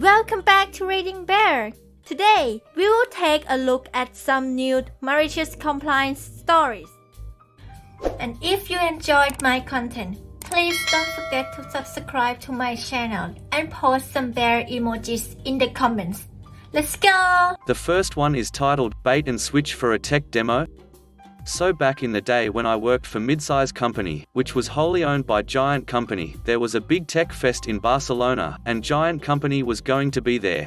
Welcome back to ReadingBear. Today, we will take a look at some new malicious compliance stories. And if you enjoyed my content, please don't forget to subscribe to my channel and post some bear emojis in the comments. Let's go! The first one is titled, Bait and Switch for a Tech Demo. So back in the day when I worked for Midsize Company, which was wholly owned by Giant Company, there was a big tech fest in Barcelona, and Giant Company was going to be there.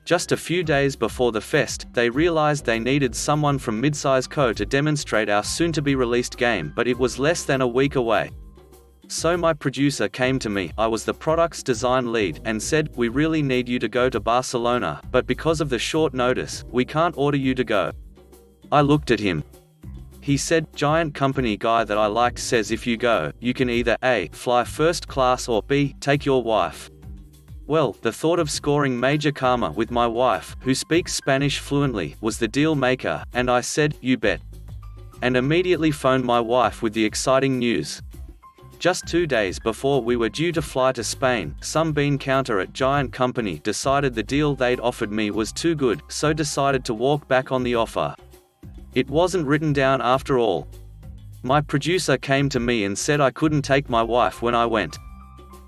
Just a few days before the fest, they realized they needed someone from Midsize Co to demonstrate our soon-to-be-released game, but it was less than a week away. So my producer came to me, I was the product's design lead, and said, "We really need you to go to Barcelona, but because of the short notice, we can't order you to go." I looked at him. He said, "Giant Company guy that I liked says if you go, you can either A, fly first class or B, take your wife." Well, the thought of scoring major karma with my wife, who speaks Spanish fluently, was the deal maker, and I said, "You bet." And immediately phoned my wife with the exciting news. Just 2 days before we were due to fly to Spain, some bean counter at Giant Company decided the deal they'd offered me was too good, so decided to walk back on the offer. It wasn't written down after all. My producer came to me and said I couldn't take my wife when I went.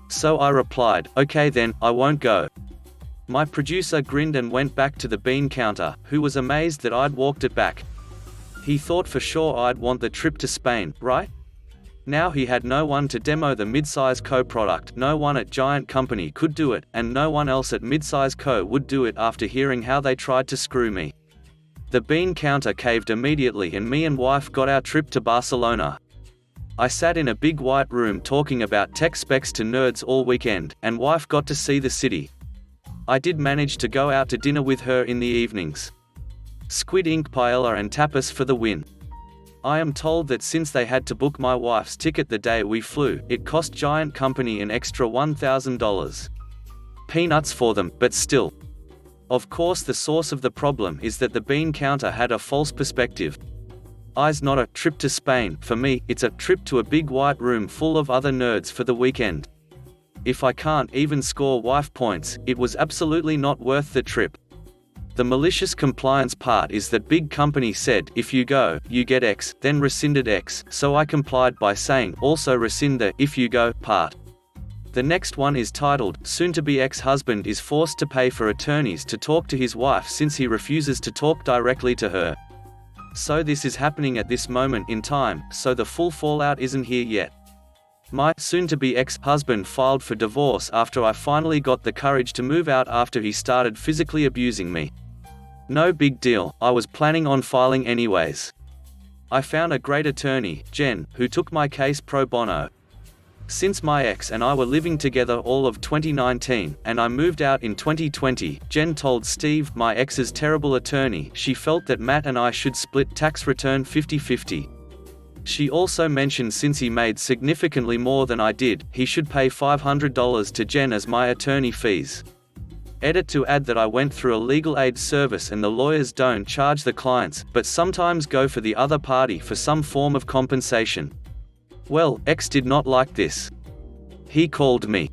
So I replied, "Okay then, I won't go." My producer grinned and went back to the bean counter, who was amazed that I'd walked it back. He thought for sure I'd want the trip to Spain, right? Now he had no one to demo the Midsize Co product, no one at Giant Company could do it, and no one else at Midsize Co would do it after hearing how they tried to screw me. The bean counter caved immediately and me and wife got our trip to Barcelona. I sat in a big white room talking about tech specs to nerds all weekend, and wife got to see the city. I did manage to go out to dinner with her in the evenings. Squid ink paella and tapas for the win. I am told that since they had to book my wife's ticket the day we flew, it cost Giant Company an extra $1,000. Peanuts for them, but still. Of course the source of the problem is that the bean counter had a false perspective. It's not a trip to Spain, for me, it's a trip to a big white room full of other nerds for the weekend. If I can't even score wife points, it was absolutely not worth the trip. The malicious compliance part is that big company said, if you go, you get X, then rescinded X, so I complied by saying, also rescind the if you go part. The next one is titled, Soon-to-be ex-husband is forced to pay for attorneys to talk to his wife since he refuses to talk directly to her. So this is happening at this moment in time, so the full fallout isn't here yet. My soon-to-be ex-husband filed for divorce after I finally got the courage to move out after he started physically abusing me. No big deal, I was planning on filing anyways. I found a great attorney, Jen, who took my case pro bono. Since my ex and I were living together all of 2019, and I moved out in 2020, Jen told Steve, my ex's terrible attorney, she felt that Matt and I should split tax return 50-50. She also mentioned since he made significantly more than I did, he should pay $500 to Jen as my attorney fees. Edit to add that I went through a legal aid service and the lawyers don't charge the clients, but sometimes go for the other party for some form of compensation. Well, X did not like this. He called me.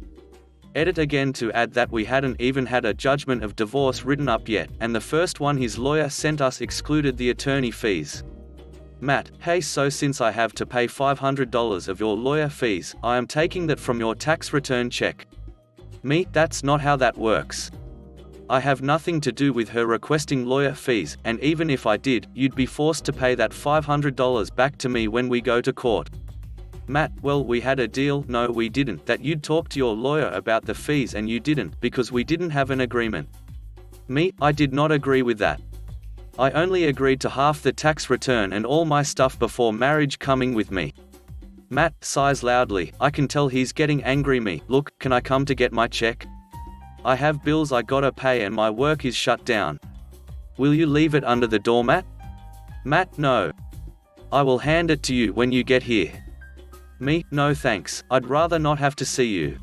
Edit again to add that we hadn't even had a judgment of divorce written up yet, and the first one his lawyer sent us excluded the attorney fees. Matt, hey, so since I have to pay $500 of your lawyer fees, I am taking that from your tax return check. Me, that's not how that works. I have nothing to do with her requesting lawyer fees, and even if I did, you'd be forced to pay that $500 back to me when we go to court. Matt, well, we had a deal, no we didn't, that you'd talk to your lawyer about the fees and you didn't, because we didn't have an agreement. Me, I did not agree with that. I only agreed to half the tax return and all my stuff before marriage coming with me. Matt sighs loudly, I can tell he's getting angry me, look, can I come to get my check? I have bills I gotta pay and my work is shut down. Will you leave it under the doormat? Matt, no. I will hand it to you when you get here. Me, no thanks, I'd rather not have to see you.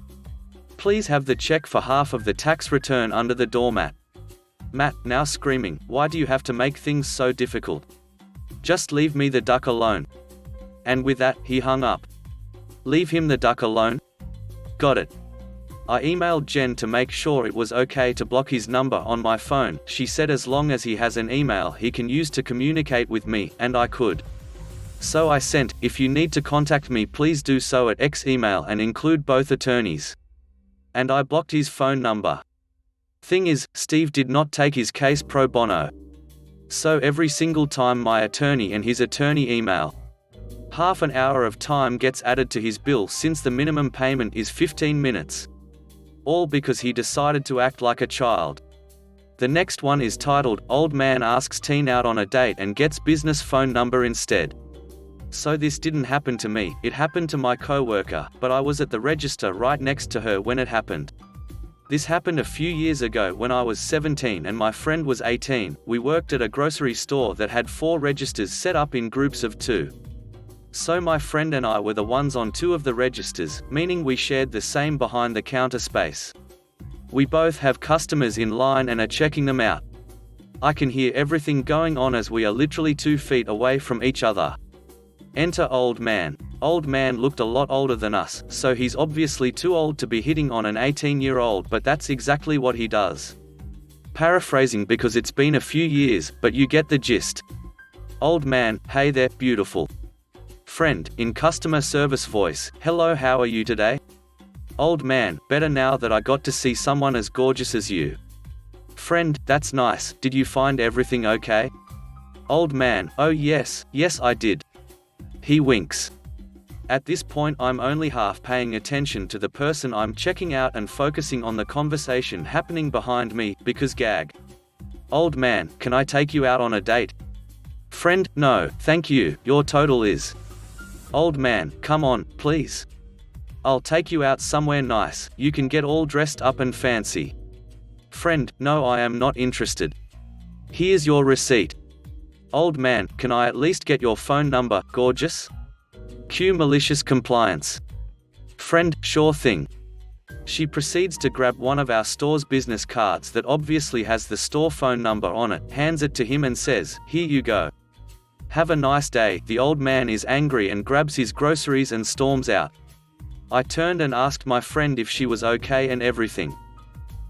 Please have the check for half of the tax return under the doormat. Matt, now screaming, why do you have to make things so difficult? Just leave me the duck alone. And with that, he hung up. Leave him the duck alone? Got it. I emailed Jen to make sure it was okay to block his number on my phone. She said as long as he has an email he can use to communicate with me, and I could. So I sent, "If you need to contact me please do so at X email and include both attorneys." And I blocked his phone number. Thing is, Steve did not take his case pro bono. So every single time my attorney and his attorney email, half an hour of time gets added to his bill since the minimum payment is 15 minutes. All because he decided to act like a child. The next one is titled, "Old Man Asks Teen Out on a Date and Gets Business Phone Number Instead." So this didn't happen to me, it happened to my coworker, but I was at the register right next to her when it happened. This happened a few years ago when I was 17 and my friend was 18. We worked at a grocery store that had 4 registers set up in groups of 2. So my friend and I were the ones on 2 of the registers, meaning we shared the same behind-the-counter space. We both have customers in line and are checking them out. I can hear everything going on as we are literally 2 feet away from each other. Enter old man. Old man looked a lot older than us, so he's obviously too old to be hitting on an 18-year-old, but that's exactly what he does. Paraphrasing because it's been a few years, but you get the gist. Old man, "Hey there, beautiful." Friend, in customer service voice, "Hello, how are you today?" Old man, "Better now that I got to see someone as gorgeous as you." Friend, "That's nice, did you find everything okay?" Old man, "Oh yes, I did." He winks. At this point I'm only half paying attention to the person I'm checking out and focusing on the conversation happening behind me, because gag. Old man, "Can I take you out on a date?" Friend, "No, thank you, your total is." Old man, "Come on, please. I'll take you out somewhere nice, you can get all dressed up and fancy." Friend, "No, I am not interested. Here's your receipt." Old man, "Can I at least get your phone number, gorgeous?" Cue malicious compliance. Friend, "Sure thing." She proceeds to grab one of our store's business cards that obviously has the store phone number on it, hands it to him and says, "Here you go. Have a nice day." The old man is angry and grabs his groceries and storms out. I turned and asked my friend if she was okay and everything.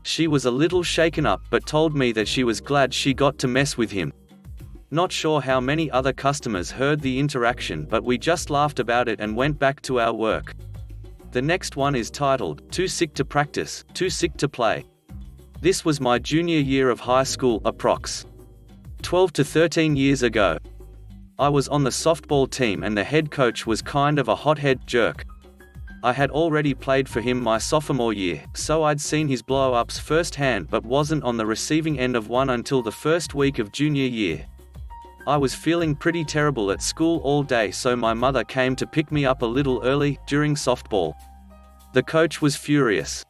She was a little shaken up but told me that she was glad she got to mess with him. Not sure how many other customers heard the interaction, but we just laughed about it and went back to our work. The next one is titled, "Too Sick to Practice, Too Sick to Play." This was my junior year of high school, approx. 12 to 13 years ago. I was on the softball team and the head coach was kind of a hothead jerk. I had already played for him my sophomore year, so I'd seen his blow-ups firsthand but wasn't on the receiving end of one until the first week of junior year. I was feeling pretty terrible at school all day, so my mother came to pick me up a little early, during softball. The coach was furious.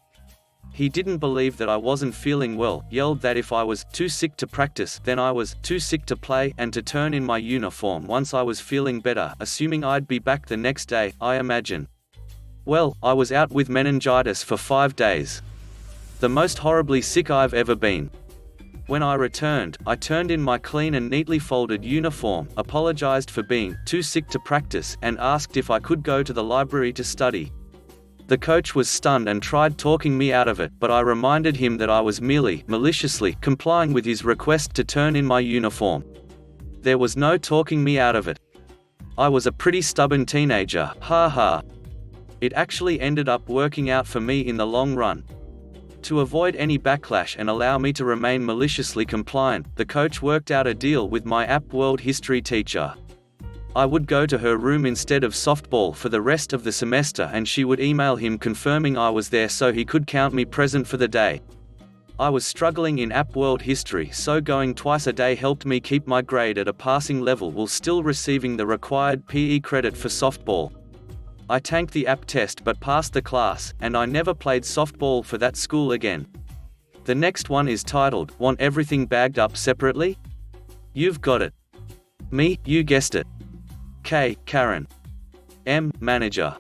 He didn't believe that I wasn't feeling well, yelled that if I was too sick to practice, then I was too sick to play, and to turn in my uniform once I was feeling better, assuming I'd be back the next day, I imagine. Well, I was out with meningitis for 5 days. The most horribly sick I've ever been. When I returned, I turned in my clean and neatly folded uniform, apologized for being too sick to practice, and asked if I could go to the library to study. The coach was stunned and tried talking me out of it, but I reminded him that I was merely, maliciously, complying with his request to turn in my uniform. There was no talking me out of it. I was a pretty stubborn teenager, ha. It actually ended up working out for me in the long run. To avoid any backlash and allow me to remain maliciously compliant, the coach worked out a deal with my app world history teacher. I would go to her room instead of softball for the rest of the semester, and she would email him confirming I was there so he could count me present for the day. I was struggling in app world history, so going twice a day helped me keep my grade at a passing level while still receiving the required PE credit for softball. I tanked the app test but passed the class, and I never played softball for that school again. The next one is titled, "Want Everything Bagged Up Separately?" You've got it. Me, you guessed it. K, Karen. M, manager.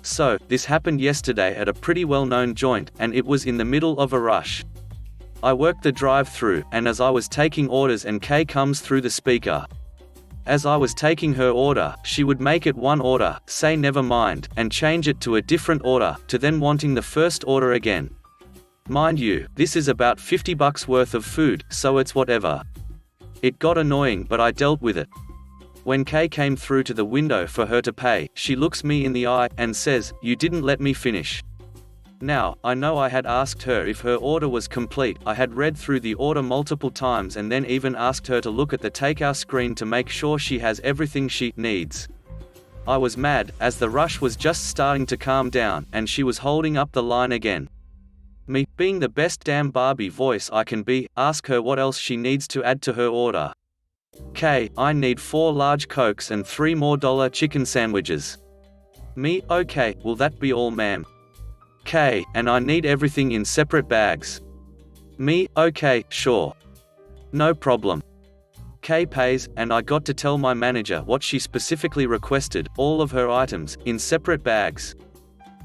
So, this happened yesterday at a pretty well-known joint, and it was in the middle of a rush. I worked the drive-through, and as I was taking orders and K comes through the speaker. As I was taking her order, she would make it one order, say never mind, and change it to a different order, to then wanting the first order again. Mind you, this is about $50 worth of food, so it's whatever. It got annoying, but I dealt with it. When Kay came through to the window for her to pay, she looks me in the eye, and says, "You didn't let me finish." Now, I know I had asked her if her order was complete. I had read through the order multiple times and then even asked her to look at the takeout screen to make sure she has everything she needs. I was mad, as the rush was just starting to calm down, and she was holding up the line again. Me, being the best damn Barbie voice I can be, ask her what else she needs to add to her order. Kay, I need 4 large Cokes and 3 more $1 chicken sandwiches. Me, okay, will that be all, ma'am? Kay, and I need everything in separate bags. Me, okay, sure. No problem. Kay pays, and I got to tell my manager what she specifically requested, all of her items, in separate bags.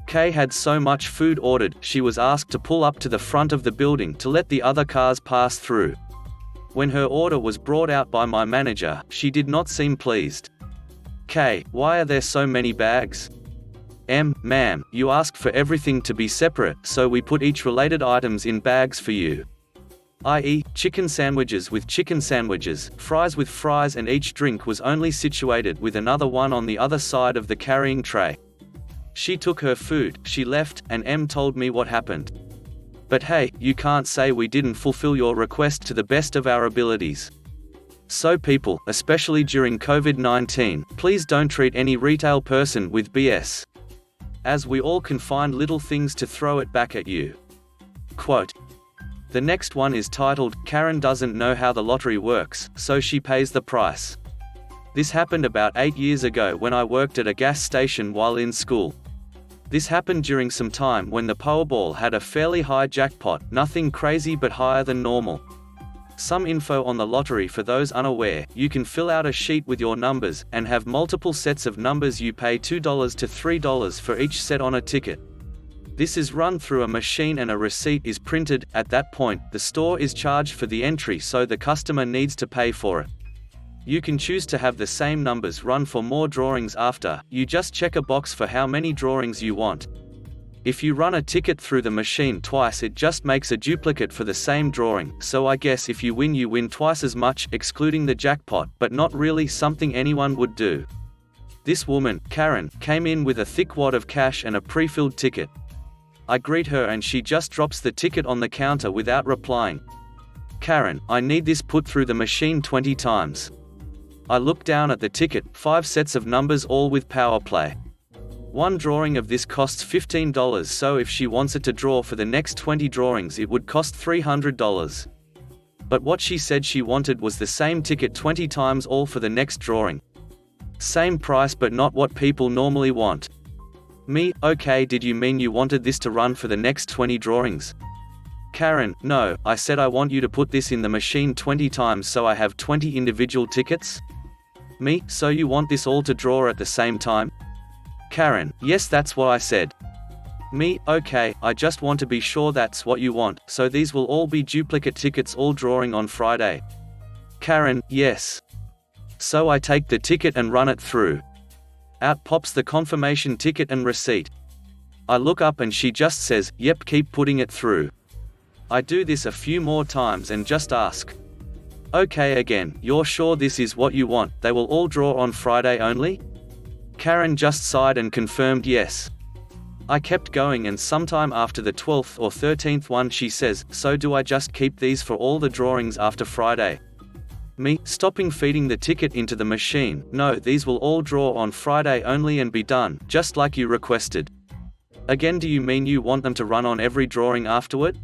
Kay had so much food ordered, she was asked to pull up to the front of the building to let the other cars pass through. When her order was brought out by my manager, she did not seem pleased. Kay, why are there so many bags? Ma'am, you asked for everything to be separate, so we put each related items in bags for you. I.e., chicken sandwiches with chicken sandwiches, fries with fries, and each drink was only situated with another one on the other side of the carrying tray. She took her food, she left, and M told me what happened. But hey, you can't say we didn't fulfill your request to the best of our abilities. So people, especially during COVID-19, please don't treat any retail person with BS. As we all can find little things to throw it back at you. Quote. The next one is titled, Karen doesn't know how the lottery works, so she pays the price. This happened about 8 years ago when I worked at a gas station while in school. This happened during some time when the Powerball had a fairly high jackpot, nothing crazy but higher than normal. Some info on the lottery for those unaware: you can fill out a sheet with your numbers, and have multiple sets of numbers. You pay $2 to $3 for each set on a ticket. This is run through a machine and a receipt is printed. At that point, the store is charged for the entry, so the customer needs to pay for it. You can choose to have the same numbers run for more drawings after. You just check a box for how many drawings you want. If you run a ticket through the machine twice, it just makes a duplicate for the same drawing, so I guess if you win twice as much, excluding the jackpot, but not really something anyone would do. This woman, Karen, came in with a thick wad of cash and a pre-filled ticket. I greet her and she just drops the ticket on the counter without replying. Karen, I need this put through the machine 20 times. I look down at the ticket, 5 sets of numbers all with power play. One drawing of this costs $15, so if she wants it to draw for the next 20 drawings it would cost $300. But what she said she wanted was the same ticket 20 times, all for the next drawing. Same price but not what people normally want. Me, okay, did you mean you wanted this to run for the next 20 drawings? Karen, no, I said I want you to put this in the machine 20 times so I have 20 individual tickets? Me, so you want this all to draw at the same time? Karen, yes, that's what I said. Me, okay, I just want to be sure that's what you want, so these will all be duplicate tickets all drawing on Friday. Karen, yes. So I take the ticket and run it through. Out pops the confirmation ticket and receipt. I look up and she just says, yep, keep putting it through. I do this a few more times and just ask. Okay again, you're sure this is what you want, they will all draw on Friday only? Karen just sighed and confirmed yes. I kept going and sometime after the 12th or 13th one she says, so do I just keep these for all the drawings after Friday? Me, stopping feeding the ticket into the machine, no, these will all draw on Friday only and be done, just like you requested. Again, do you mean you want them to run on every drawing afterward?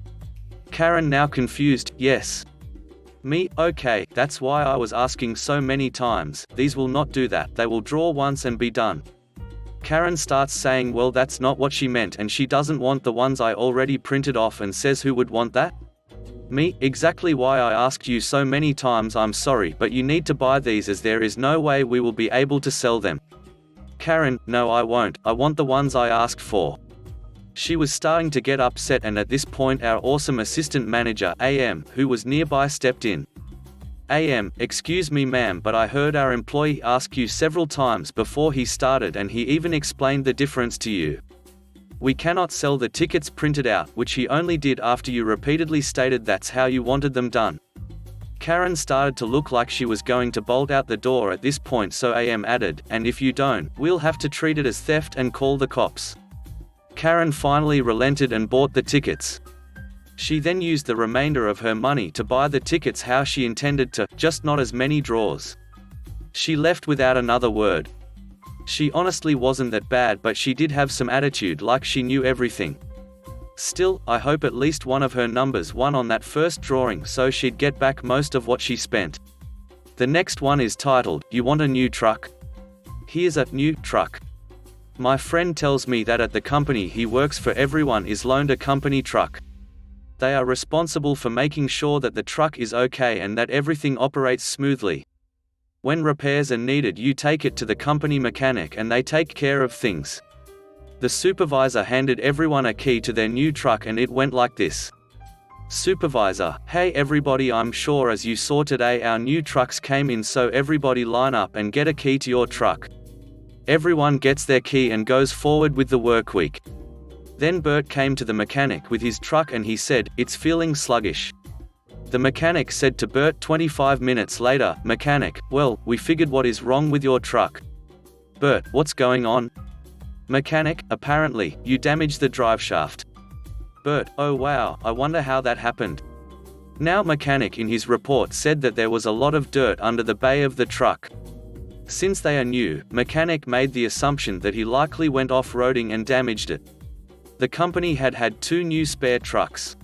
Karen, now confused, yes. Me, okay, that's why I was asking so many times, these will not do that, they will draw once and be done. Karen starts saying well that's not what she meant and she doesn't want the ones I already printed off and says who would want that? Me, exactly why I asked you so many times, I'm sorry but you need to buy these as there is no way we will be able to sell them. Karen, no I won't, I want the ones I asked for. She was starting to get upset and at this point our awesome assistant manager, AM, who was nearby stepped in. AM, excuse me ma'am, but I heard our employee ask you several times before he started and he even explained the difference to you. We cannot sell the tickets printed out, which he only did after you repeatedly stated that's how you wanted them done. Karen started to look like she was going to bolt out the door at this point, so AM added, and if you don't, we'll have to treat it as theft and call the cops. Karen finally relented and bought the tickets. She then used the remainder of her money to buy the tickets how she intended to, just not as many draws. She left without another word. She honestly wasn't that bad, but she did have some attitude, like she knew everything. Still, I hope at least one of her numbers won on that first drawing so she'd get back most of what she spent. The next one is titled, You Want a New Truck? Here's a new truck. My friend tells me that at the company he works for everyone is loaned a company truck. They are responsible for making sure that the truck is okay and that everything operates smoothly. When repairs are needed, you take it to the company mechanic and they take care of things. The supervisor handed everyone a key to their new truck and it went like this. Supervisor, hey everybody, I'm sure as you saw today our new trucks came in, so everybody line up and get a key to your truck. Everyone gets their key and goes forward with the work week. Then Bert came to the mechanic with his truck and he said, it's feeling sluggish. The mechanic said to Bert 25 minutes later, Mechanic, well, we figured what is wrong with your truck. Bert, what's going on? Mechanic, apparently, you damaged the driveshaft. Bert, oh wow, I wonder how that happened. Now mechanic in his report said that there was a lot of dirt under the bay of the truck. Since they are new, mechanic made the assumption that he likely went off-roading and damaged it. The company had 2 new spare trucks.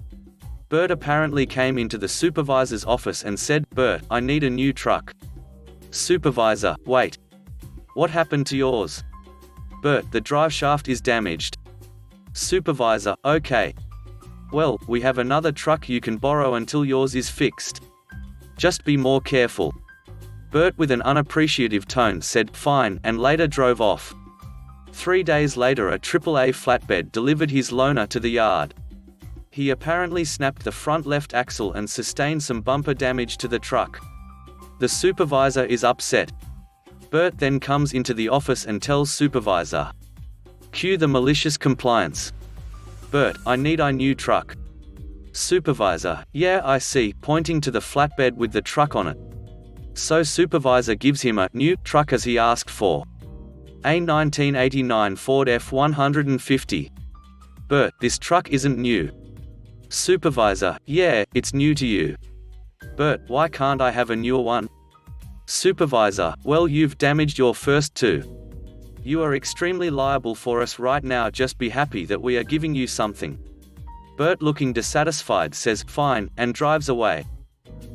Bert apparently came into the supervisor's office and said, Bert, I need a new truck. Supervisor, wait. What happened to yours? Bert, the driveshaft is damaged. Supervisor, okay. Well, we have another truck you can borrow until yours is fixed. Just be more careful. Bert with an unappreciative tone said, fine, and later drove off. 3 days later a AAA flatbed delivered his loaner to the yard. He apparently snapped the front left axle and sustained some bumper damage to the truck. The supervisor is upset. Bert then comes into the office and tells supervisor. Cue the malicious compliance. Bert, I need a new truck. Supervisor, yeah I see, pointing to the flatbed with the truck on it. So supervisor gives him a new truck as he asked for. A 1989 Ford F-150. Bert, this truck isn't new. Supervisor, yeah, it's new to you. Bert, why can't I have a newer one? Supervisor, well you've damaged your first 2. You are extremely liable for us right now, just be happy that we are giving you something. Bert looking dissatisfied says, fine, and drives away.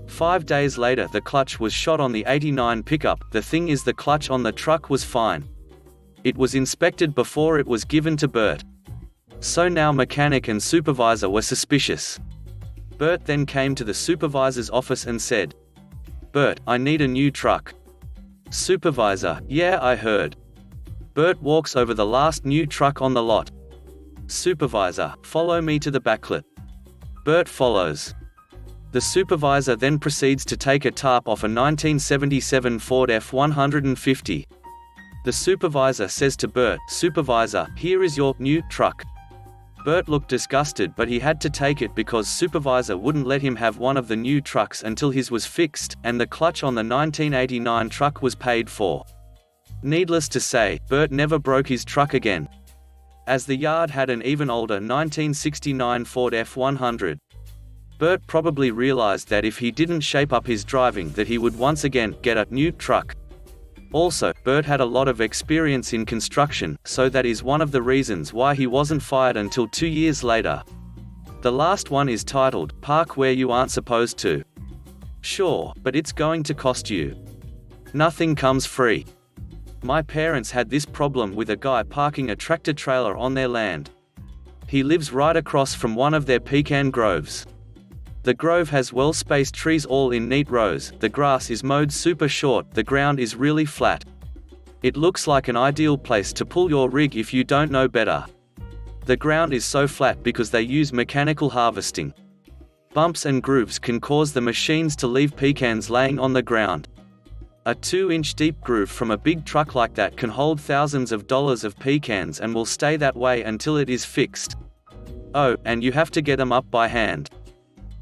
5 days later the clutch was shot on the 89 pickup. The thing is the clutch on the truck was fine. It was inspected before it was given to Bert. So now mechanic and supervisor were suspicious. Bert then came to the supervisor's office and said, Bert, I need a new truck. Supervisor, yeah I heard. Bert walks over the last new truck on the lot. Supervisor, follow me to the backlit. Bert follows. The supervisor then proceeds to take a tarp off a 1977 Ford F-150. The supervisor says to Bert, Supervisor, here is your new truck. Bert looked disgusted, but he had to take it because supervisor wouldn't let him have one of the new trucks until his was fixed, and the clutch on the 1989 truck was paid for. Needless to say, Bert never broke his truck again. As the yard had an even older 1969 Ford F-100. Bert probably realized that if he didn't shape up his driving that he would once again get a new truck. Also, Bert had a lot of experience in construction, so that is one of the reasons why he wasn't fired until 2 years later. The last one is titled, Park Where You Aren't Supposed to. Sure, but it's going to cost you. Nothing comes free. My parents had this problem with a guy parking a tractor trailer on their land. He lives right across from one of their pecan groves. The grove has well-spaced trees all in neat rows, the grass is mowed super short, the ground is really flat. It looks like an ideal place to pull your rig if you don't know better. The ground is so flat because they use mechanical harvesting. Bumps and grooves can cause the machines to leave pecans laying on the ground. A 2-inch deep groove from a big truck like that can hold thousands of dollars of pecans and will stay that way until it is fixed. Oh, and you have to get them up by hand.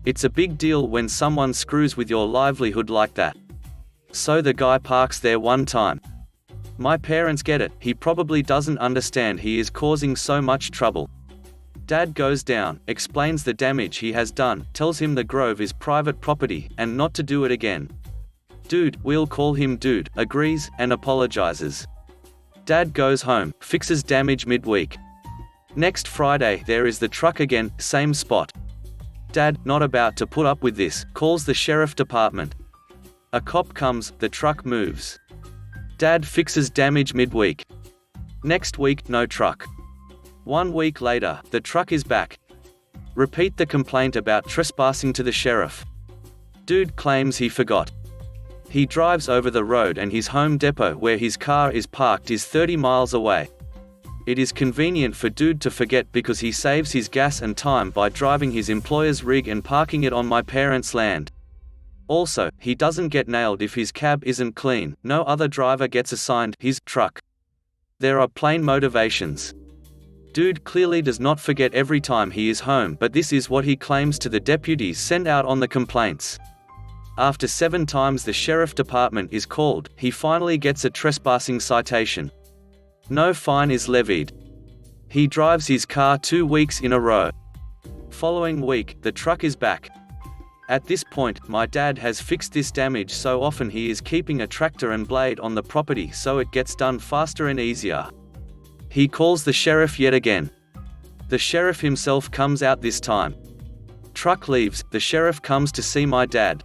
It's a big deal when someone screws with your livelihood like that. So the guy parks there one time. My parents get it, he probably doesn't understand he is causing so much trouble. Dad goes down, explains the damage he has done, tells him the grove is private property, and not to do it again. Dude, we'll call him Dude, agrees, and apologizes. Dad goes home, fixes damage midweek. Next Friday there is the truck again, same spot. Dad, not about to put up with this, calls the sheriff department. A cop comes, the truck moves. Dad fixes damage midweek. Next week, no truck. 1 week later, the truck is back. Repeat the complaint about trespassing to the sheriff. Dude claims he forgot. He drives over the road and his home depot where his car is parked is 30 miles away. It is convenient for Dude to forget because he saves his gas and time by driving his employer's rig and parking it on my parents' land. Also, he doesn't get nailed if his cab isn't clean, no other driver gets assigned his truck. There are plain motivations. Dude clearly does not forget every time he is home, but this is what he claims to the deputies sent out on the complaints. After 7 times the sheriff department is called, he finally gets a trespassing citation. No fine is levied. He drives his car 2 weeks in a row. Following week, the truck is back. At this point, my dad has fixed this damage so often he is keeping a tractor and blade on the property so it gets done faster and easier. He calls the sheriff yet again. The sheriff himself comes out this time. Truck leaves, the sheriff comes to see my dad.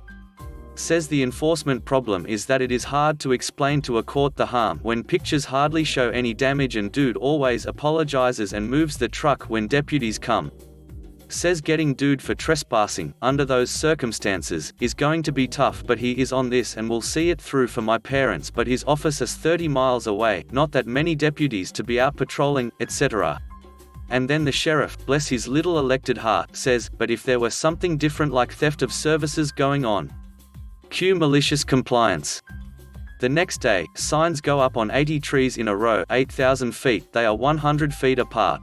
Says the enforcement problem is that it is hard to explain to a court the harm when pictures hardly show any damage, and Dude always apologizes and moves the truck when deputies come. Says getting Dude for trespassing, under those circumstances, is going to be tough, but he is on this and will see it through for my parents, but his office is 30 miles away, not that many deputies to be out patrolling, etc. And then the sheriff, bless his little elected heart, says, but if there were something different like theft of services going on. Cue malicious compliance. The next day, signs go up on 80 trees in a row, 8,000 feet, they are 100 feet apart.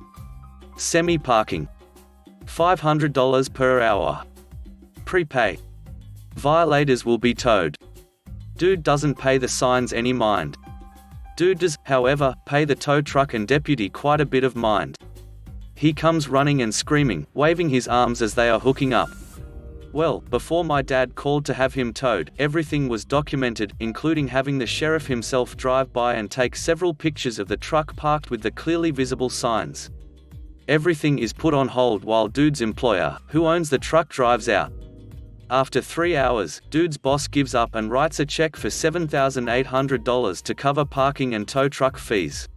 Semi-parking. $500 per hour. Prepay. Violators will be towed. Dude doesn't pay the signs any mind. Dude does, however, pay the tow truck and deputy quite a bit of mind. He comes running and screaming, waving his arms as they are hooking up. Well, before my dad called to have him towed, everything was documented, including having the sheriff himself drive by and take several pictures of the truck parked with the clearly visible signs. Everything is put on hold while Dude's employer, who owns the truck, drives out. After 3 hours, Dude's boss gives up and writes a check for $7,800 to cover parking and tow truck fees.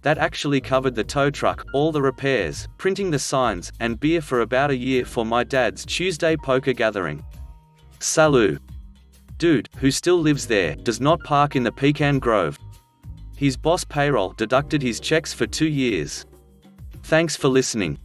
That actually covered the tow truck, all the repairs, printing the signs, and beer for about a year for my dad's Tuesday poker gathering. Salut. Dude, who still lives there, does not park in the Pecan Grove. His boss payroll deducted his checks for 2 years. Thanks for listening.